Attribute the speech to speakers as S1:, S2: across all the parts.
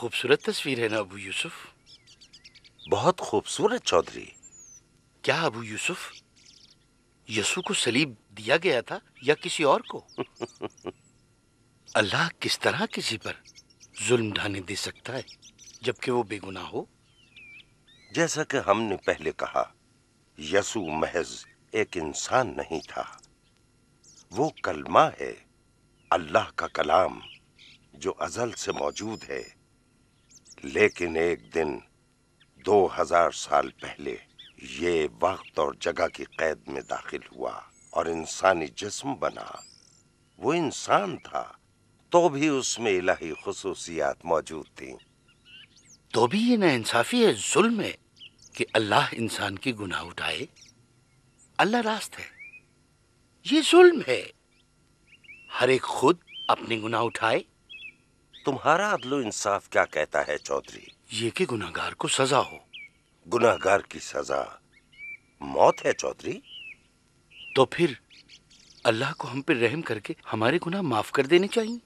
S1: खूबसूरत तस्वीर है ना अबू यूसुफ?
S2: बहुत खूबसूरत चौधरी।
S1: क्या अबू यूसुफ, यसू को सलीब दिया गया था या किसी और को? अल्लाह किस तरह किसी पर जुल्म ढाने दे सकता है जबकि वो बेगुनाह हो?
S2: जैसा कि हमने पहले कहा, यसू महज एक इंसान नहीं था, वो कलमा है, अल्लाह का कलाम जो अजल से मौजूद है। लेकिन एक दिन 2000 साल पहले ये वक्त और जगह की कैद में दाखिल हुआ और इंसानी जिस्म बना। वो इंसान था तो भी उसमें इलाही खुसूसियात मौजूद थीं।
S1: तो भी ये नाइंसाफी है, जुल्म है कि अल्लाह इंसान की गुनाह उठाए। अल्लाह रास्त है, ये जुल्म है। हर एक खुद अपने गुनाह उठाए।
S2: तुम्हारा अदलो इंसाफ क्या कहता है चौधरी?
S1: ये कि गुनाहगार को सजा हो।
S2: गुनाहगार की सजा मौत है चौधरी।
S1: तो फिर अल्लाह को हम पे रहम करके हमारे गुनाह माफ कर देने चाहिए।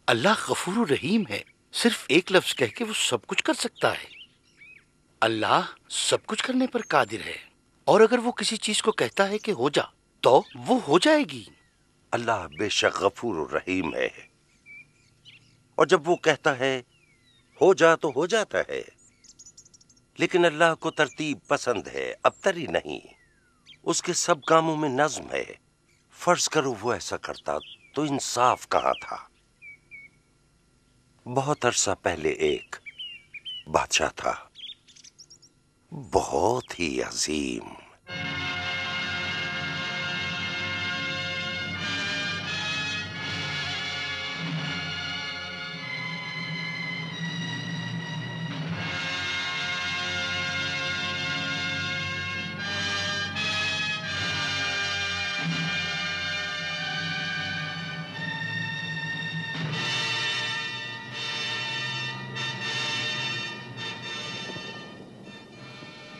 S1: अल्लाह गफूर रहीम है, सिर्फ एक लफ्ज कह के वो सब कुछ कर सकता है। अल्लाह सब कुछ करने पर कादिर है, और अगर वो किसी चीज को कहता है कि हो जा, तो वो हो जाएगी।
S2: अल्लाह बेशक गफूर रहीम है, और जब वो कहता है हो जा तो हो जाता है। लेकिन अल्लाह को तरतीब पसंद है, अबतरी नहीं। उसके सब कामों में नज्म है। फर्ज करो वो ऐसा करता तो इंसाफ कहां था? बहुत अरसा पहले एक बादशाह था, बहुत ही अजीम।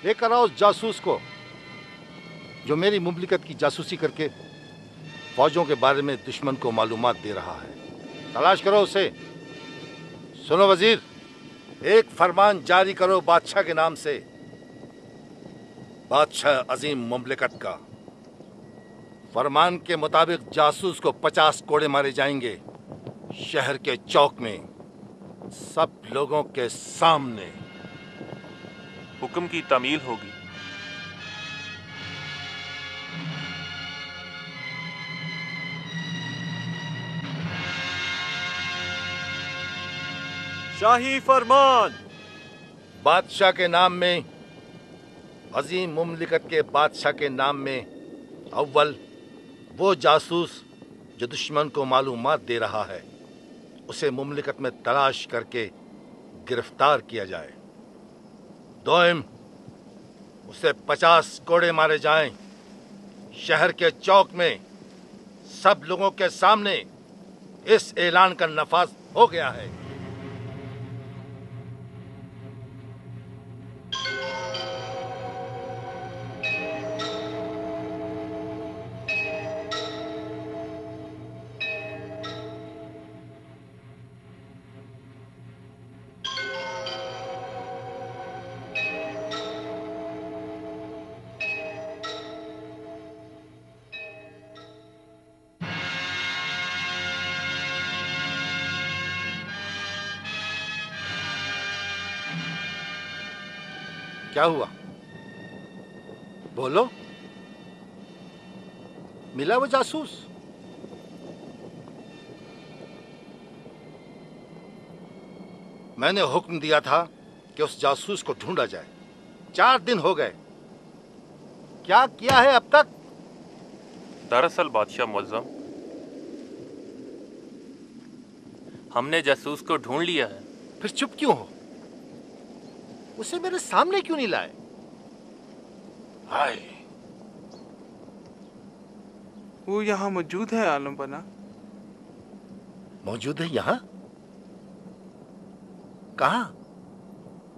S3: लेकर आओ उस जासूस को जो मेरी मुमलिकत की जासूसी करके फौजों के बारे में दुश्मन को मालूमात दे रहा है। तलाश करो उसे। सुनो वजीर, एक फरमान जारी करो बादशाह के नाम से, बादशाह अजीम मुमलिकत का। फरमान के मुताबिक जासूस को 50 कोड़े मारे जाएंगे, शहर के चौक में, सब लोगों के सामने।
S4: हुक्म की तामील होगी।
S5: शाही फरमान।
S3: बादशाह के नाम में, अजीम मुमलिकत के बादशाह के नाम में, अव्वल वो जासूस जो दुश्मन को मालूमात दे रहा है, उसे मुमलिकत में तलाश करके गिरफ्तार किया जाए। दोइम, उसे 50 कोड़े मारे जाएं, शहर के चौक में, सब लोगों के सामने। इस ऐलान का नफाज हो गया है। क्या हुआ? बोलो। मिला वो जासूस? मैंने हुक्म दिया था कि उस जासूस को ढूंढा जाए। 4 दिन हो गए, क्या किया है अब तक?
S4: दरअसल बादशाह मुअज्जम, हमने जासूस को ढूंढ लिया है।
S3: फिर चुप क्यों हो? उसे मेरे सामने क्यों नहीं लाए? हाय,
S6: वो यहाँ मौजूद है आलम बना।
S3: मौजूद है यहाँ? कहाँ?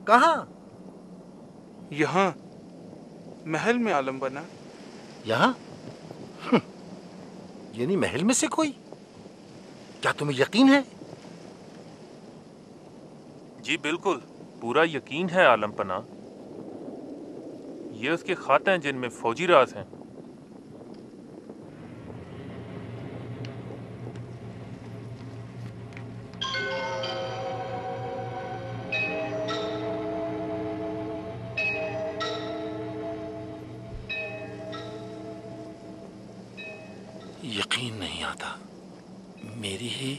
S3: कहाँ?
S6: यहाँ महल में आलम बना।
S3: यहाँ? यानी महल में से कोई? क्या तुम्हें यकीन है?
S4: जी बिल्कुल, पूरा यकीन है आलम पना। ये उसके खाते हैं जिनमें फौजी राज हैं।
S3: यकीन नहीं आता, मेरी ही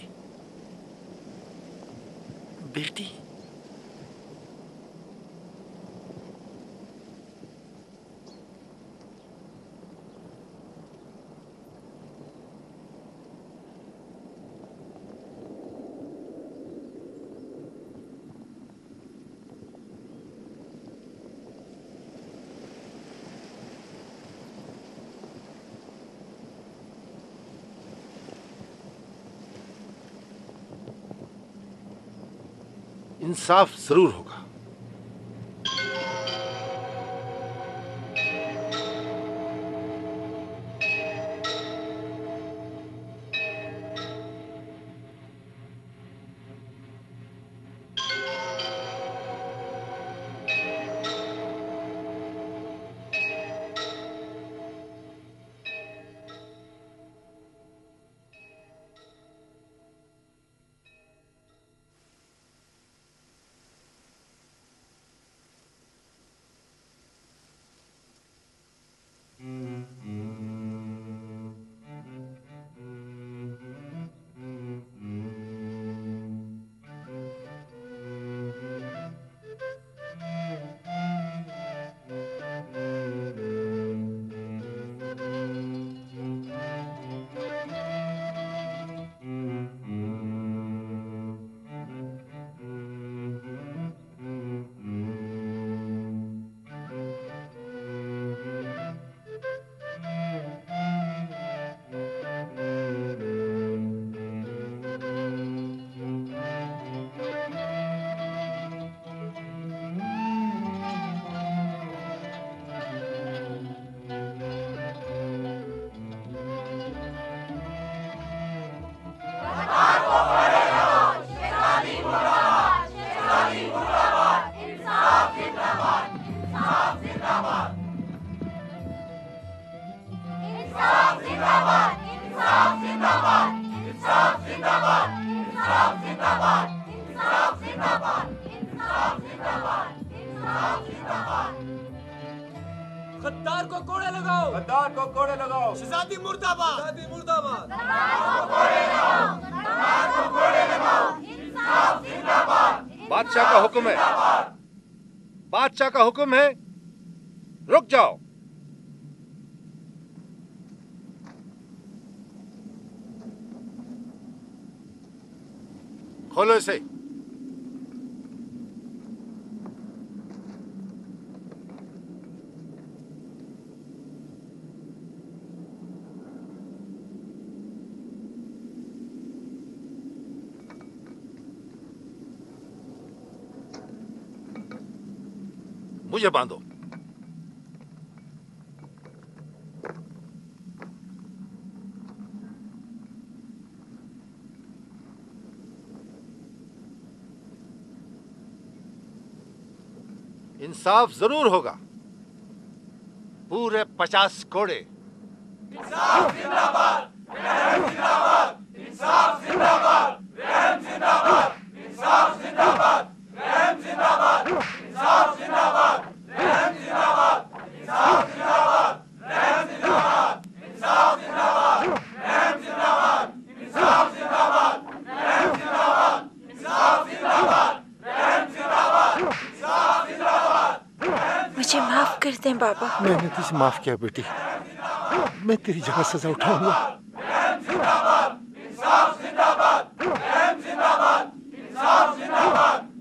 S3: बेटी। इंसाफ जरूर होगा।
S5: गद्दार को कोड़े लगाओ, गद्दार को कोड़े लगाओ। शहजादी मुर्दाबाद, शहजादी मुर्दाबाद।
S3: बादशाह का हुक्म है, बादशाह का हुक्म है, रुक जाओ। खोलो इसे। मुझे बांधो। इंसाफ जरूर होगा। पूरे 50 कोड़े। इंसाफ जिंदाबाद, रहम जिंदाबाद, इंसाफ जिंदाबाद, रहम जिंदाबाद, इंसाफ जिंदाबाद, रहम जिंदाबाद, इंसाफ जिंदाबाद, रहम जिंदाबाद, इंसाफ जिंदाबाद, रहम जिंदाबाद, इंसाफ जिंदाबाद, रहम जिंदाबाद, इंसाफ जिंदाबाद, रहम जिंदाबाद, इंसाफ जिंदाबाद, रहम जिंदाबाद, इंसाफ जिंदाबाद।
S7: मुझे माफ कर दें बाबा।
S3: मैंने तुझे माफ किया बेटी, मैं तेरी जगह सजा उठाऊंगा। रहम जिंदाबाद, इंसाफ जिंदाबाद, रहम जिंदाबाद, इंसाफ जिंदाबाद।